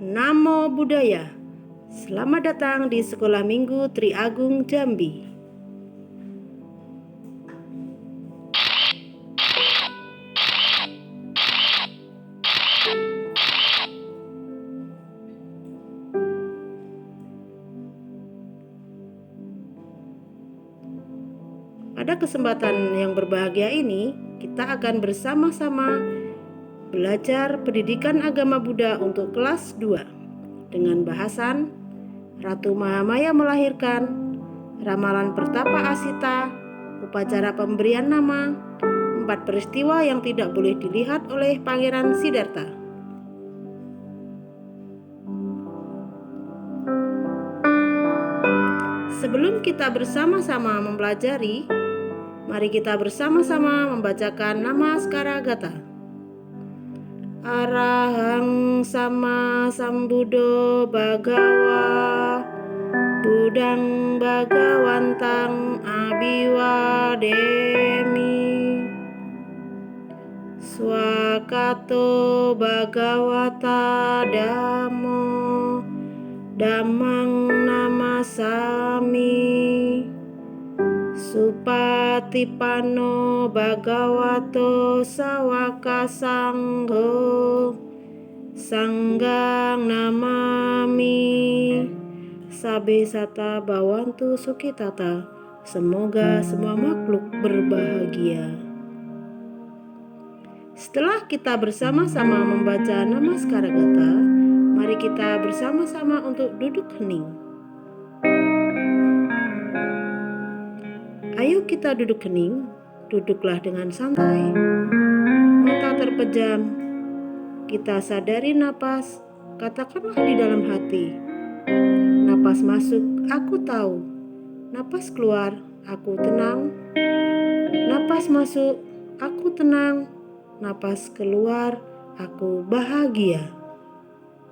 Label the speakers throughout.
Speaker 1: Namo Buddhaya. Selamat datang di Sekolah Minggu Tri Agung Jambi. Pada kesempatan yang berbahagia ini, kita akan bersama-sama belajar pendidikan agama Buddha untuk kelas 2 dengan bahasan Ratu Mahamaya melahirkan, ramalan Pertapa Asita, upacara pemberian nama, 4 peristiwa yang tidak boleh dilihat oleh Pangeran Siddhartha. Sebelum kita bersama-sama mempelajari, mari kita bersama-sama membacakan Namaskara Gatha. Arahang sama sambuddho bhagawa Budang bhagawantang abhiwademi Swakato bhagawata dhammo Dhammang namasami Supatipanno bhagavato sawaka sangho Sanggang namami. Sabe sata bawantu sukitata. Semoga semua makhluk berbahagia. Setelah kita bersama-sama membaca Namaskara Gatha, mari kita bersama-sama untuk duduk hening. Ayo kita duduk hening, duduklah dengan santai, mata terpejam. Kita sadari napas, katakanlah di dalam hati. Napas masuk, aku tahu. Napas keluar, aku tenang. Napas masuk, aku tenang. Napas keluar, aku bahagia.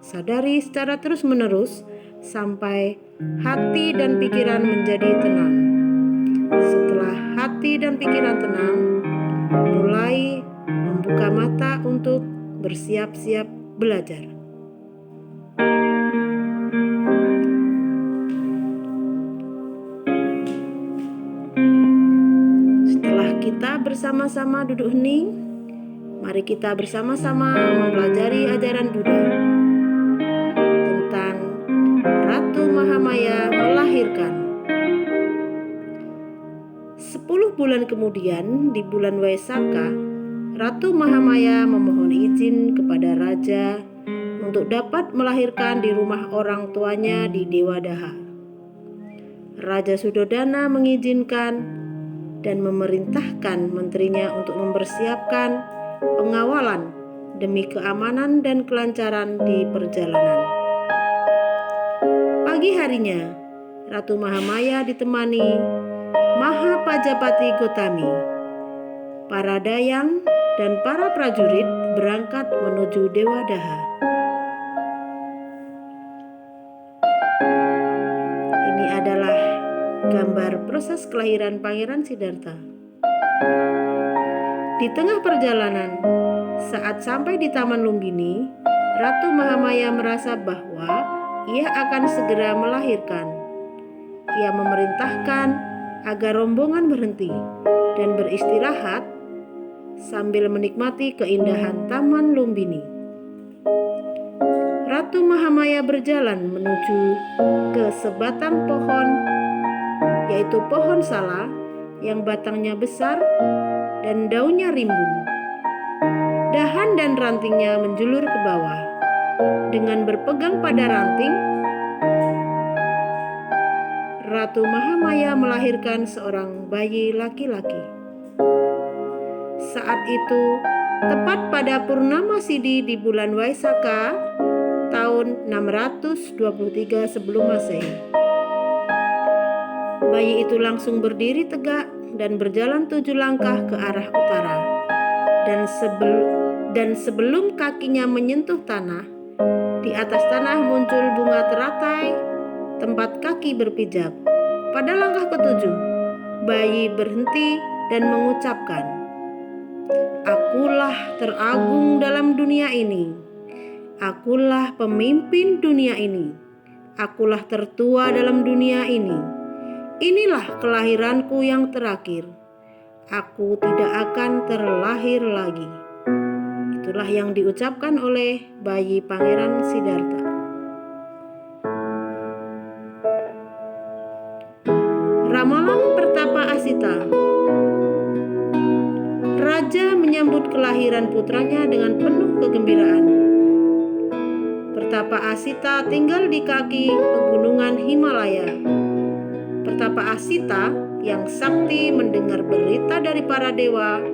Speaker 1: Sadari secara terus-menerus sampai hati dan pikiran menjadi tenang. Setelah hati dan pikiran tenang, mulai membuka mata untuk bersiap-siap belajar. Setelah kita bersama-sama duduk hening, mari kita bersama-sama mempelajari ajaran Buddha tentang Ratu Mahamaya melahirkan. 10 bulan kemudian, di bulan Waisakha, Ratu Mahamaya memohon izin kepada raja untuk dapat melahirkan di rumah orang tuanya di Dewadaha. Raja Sudodana mengizinkan dan memerintahkan menterinya untuk mempersiapkan pengawalan demi keamanan dan kelancaran di perjalanan. Pagi harinya, Ratu Mahamaya ditemani Mahapajapati Gotami. Para dayang dan para prajurit berangkat menuju Dewadaha. Ini adalah gambar proses kelahiran Pangeran Siddhartha. Di tengah perjalanan, saat sampai di Taman Lumbini, Ratu Mahamaya merasa bahwa ia akan segera melahirkan. Ia memerintahkan agar rombongan berhenti dan beristirahat sambil menikmati keindahan Taman Lumbini. Ratu Mahamaya berjalan menuju ke sebatang pohon, yaitu pohon sala yang batangnya besar dan daunnya rimbun. Dahan dan rantingnya menjulur ke bawah. Dengan berpegang pada ranting, Ratu Mahamaya melahirkan seorang bayi laki-laki. Saat itu, tepat pada Purnama Sidi di bulan Waisakha, tahun 623 sebelum Masehi. Bayi itu langsung berdiri tegak dan berjalan 7 langkah ke arah utara. Dan sebelum kakinya menyentuh tanah, di atas tanah muncul bunga teratai tempat kaki berpijak. Pada langkah ke-7, bayi berhenti dan mengucapkan, "Akulah teragung dalam dunia ini. Akulah pemimpin dunia ini. Akulah tertua dalam dunia ini. Inilah kelahiranku yang terakhir. Aku tidak akan terlahir lagi. Itulah yang diucapkan oleh bayi Pangeran Siddhartha. Ramalan Pertapa Asita. Raja menyambut kelahiran putranya dengan penuh kegembiraan. Pertapa Asita tinggal di kaki pegunungan Himalaya. Pertapa Asita yang sakti mendengar berita dari para dewa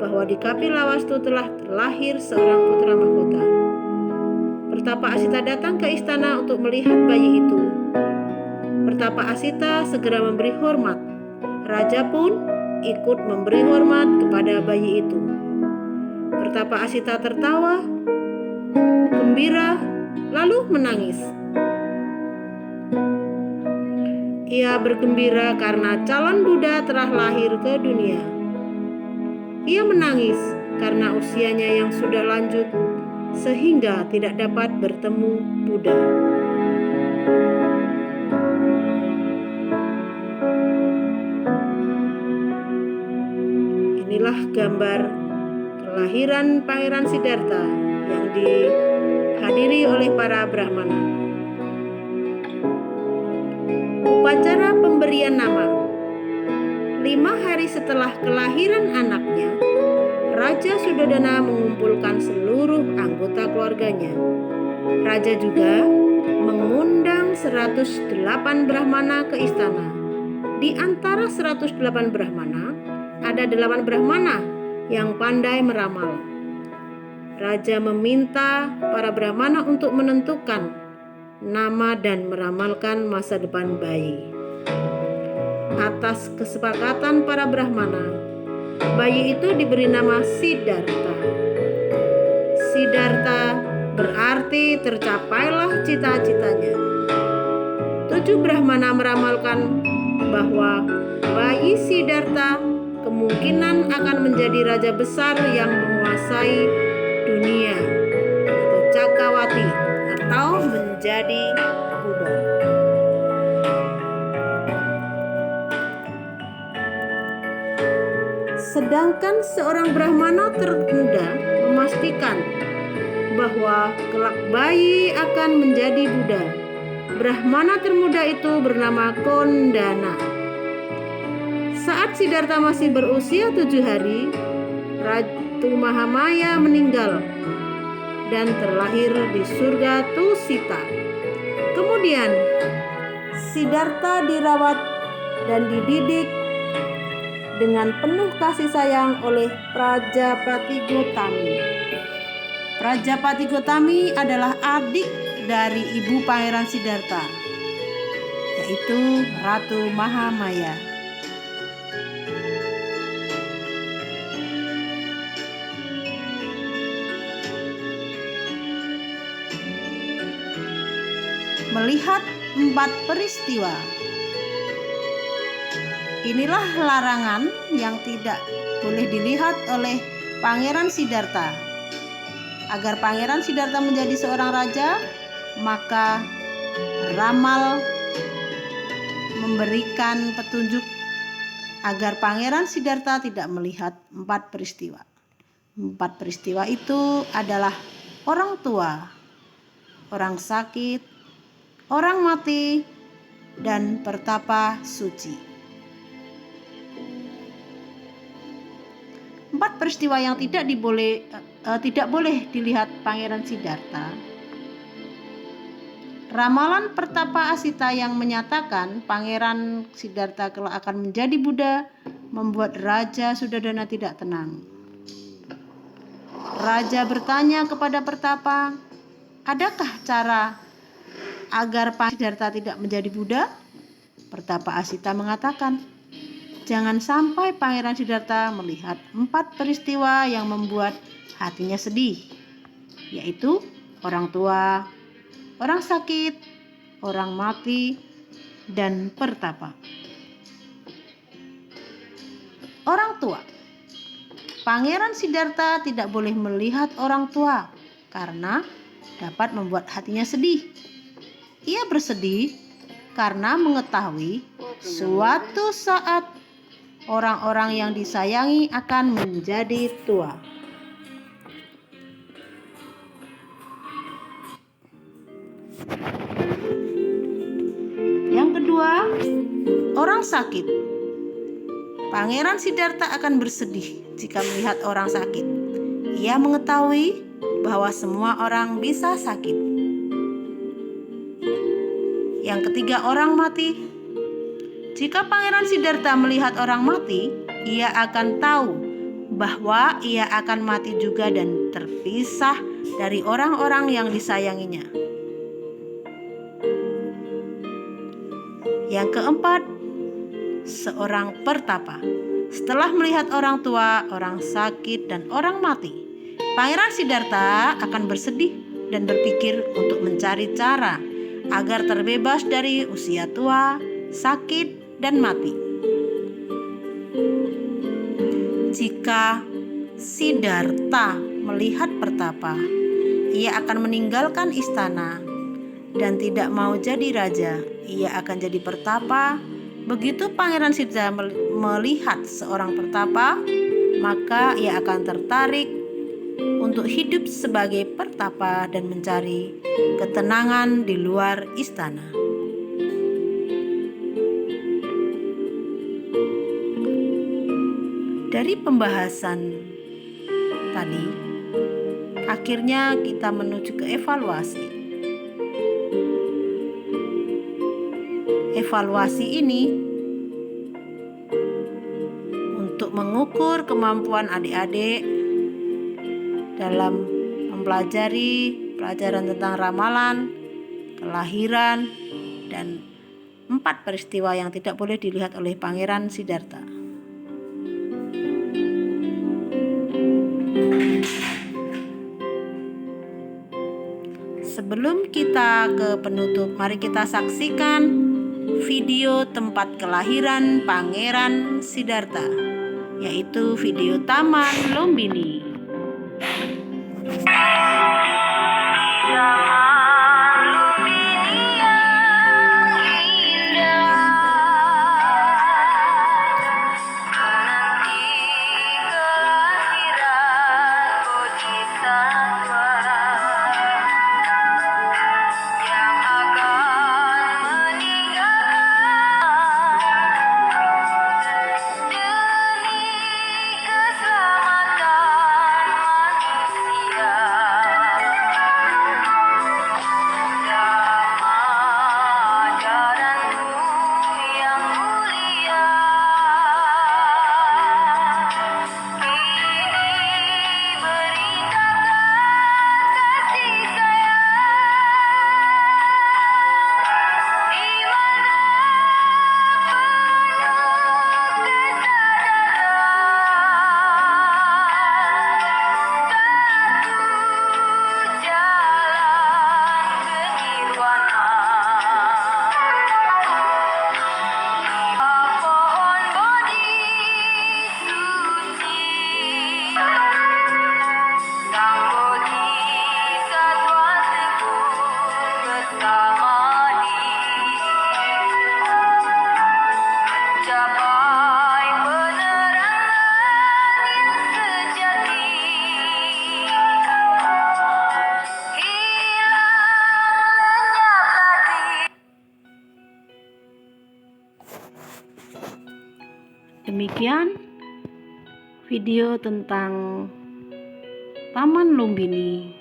Speaker 1: bahwa di Kapilawastu telah terlahir seorang putra mahkota. Pertapa Asita datang ke istana untuk melihat bayi itu. Pertapa Asita segera memberi hormat. Raja pun ikut memberi hormat kepada bayi itu. Pertapa Asita tertawa, gembira, lalu menangis. Ia bergembira karena calon Buddha telah lahir ke dunia. Ia menangis karena usianya yang sudah lanjut sehingga tidak dapat bertemu Buddha. Inilah gambar kelahiran Pangeran Siddhartha yang dihadiri oleh para Brahmana. Upacara pemberian nama. 5 hari setelah kelahiran anaknya, Raja Suddhodana mengumpulkan seluruh anggota keluarganya. Raja juga mengundang 108 Brahmana ke istana. Di antara 108 Brahmana, ada 8 Brahmana yang pandai meramal. Raja meminta para Brahmana untuk menentukan nama dan meramalkan masa depan bayi. Atas kesepakatan para Brahmana, bayi itu diberi nama Siddhartha. Siddhartha berarti tercapailah cita-citanya. 7 Brahmana meramalkan bahwa bayi Siddhartha kemungkinan akan menjadi raja besar yang menguasai dunia atau Cakrawati atau menjadi Buddha. Sedangkan seorang Brahmana termuda memastikan bahwa kelak bayi akan menjadi Buddha. Brahmana termuda itu bernama Kondana. Saat Siddhartha masih berusia 7 hari, Ratu Mahamaya meninggal dan terlahir di surga Tusita. Kemudian Siddhartha dirawat dan dididik dengan penuh kasih sayang oleh Prajapati Gotami. Prajapati Gotami adalah adik dari ibu Pangeran Siddhartha, yaitu Ratu Mahamaya. Melihat 4 peristiwa. Inilah larangan yang tidak boleh dilihat oleh Pangeran Siddhartha. Agar Pangeran Siddhartha menjadi seorang raja, maka ramal memberikan petunjuk agar Pangeran Siddhartha tidak melihat 4 peristiwa. 4 peristiwa itu adalah orang tua, orang sakit, orang mati, dan pertapa suci. 4 peristiwa yang tidak boleh dilihat Pangeran Siddhartha. Ramalan Pertapa Asita yang menyatakan Pangeran Siddhartha kelak akan menjadi Buddha membuat Raja Suddhodana tidak tenang. Raja bertanya kepada Pertapa, adakah cara agar Pangeran Siddhartha tidak menjadi Buddha? Pertapa Asita mengatakan, jangan sampai Pangeran Siddhartha melihat 4 peristiwa yang membuat hatinya sedih, yaitu orang tua, orang sakit, orang mati, dan pertapa. Orang tua. Pangeran Siddhartha tidak boleh melihat orang tua karena dapat membuat hatinya sedih. Ia bersedih karena mengetahui suatu saat orang-orang yang disayangi akan menjadi tua. Yang kedua, orang sakit. Pangeran Siddhartha akan bersedih jika melihat orang sakit. Ia mengetahui bahwa semua orang bisa sakit. Yang ketiga, orang mati. Jika Pangeran Siddhartha melihat orang mati, ia akan tahu bahwa ia akan mati juga dan terpisah dari orang-orang yang disayanginya. Yang keempat, seorang pertapa. Setelah melihat orang tua, orang sakit, dan orang mati, Pangeran Siddhartha akan bersedih dan berpikir untuk mencari cara agar terbebas dari usia tua, sakit, dan mati. Jika Siddhartha melihat pertapa, ia akan meninggalkan istana dan tidak mau jadi raja. Ia akan jadi pertapa. Begitu Pangeran Siddhartha melihat seorang pertapa, maka ia akan tertarik untuk hidup sebagai pertapa dan mencari ketenangan di luar istana. Dari pembahasan tadi, akhirnya kita menuju ke evaluasi. Evaluasi ini untuk mengukur kemampuan adik-adik dalam mempelajari pelajaran tentang ramalan, kelahiran, dan 4 peristiwa yang tidak boleh dilihat oleh Pangeran Siddhartha. Sebelum kita ke penutup, mari kita saksikan video tempat kelahiran Pangeran Siddhartha, yaitu video Taman Lumbini. Demikian video tentang Taman Lumbini.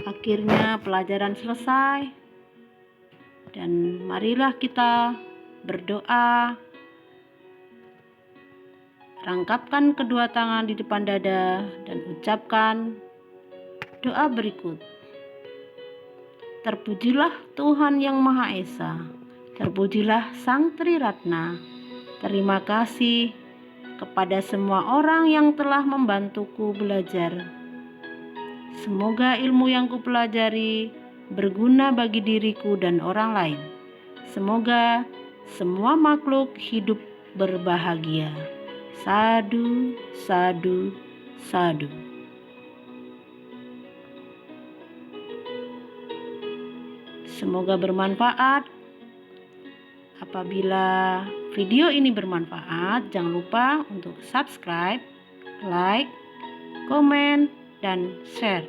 Speaker 1: Akhirnya pelajaran selesai, dan marilah kita berdoa. Rangkapkan kedua tangan di depan dada dan ucapkan doa berikut. Terpujilah Tuhan Yang Maha Esa, terpujilah Sang Triratna. Terima kasih kepada semua orang yang telah membantuku belajar. Semoga ilmu yang kupelajari berguna bagi diriku dan orang lain. Semoga semua makhluk hidup berbahagia. Sadu, sadu, sadu. Semoga bermanfaat. Apabila video ini bermanfaat, jangan lupa untuk subscribe, like, komen, dan share.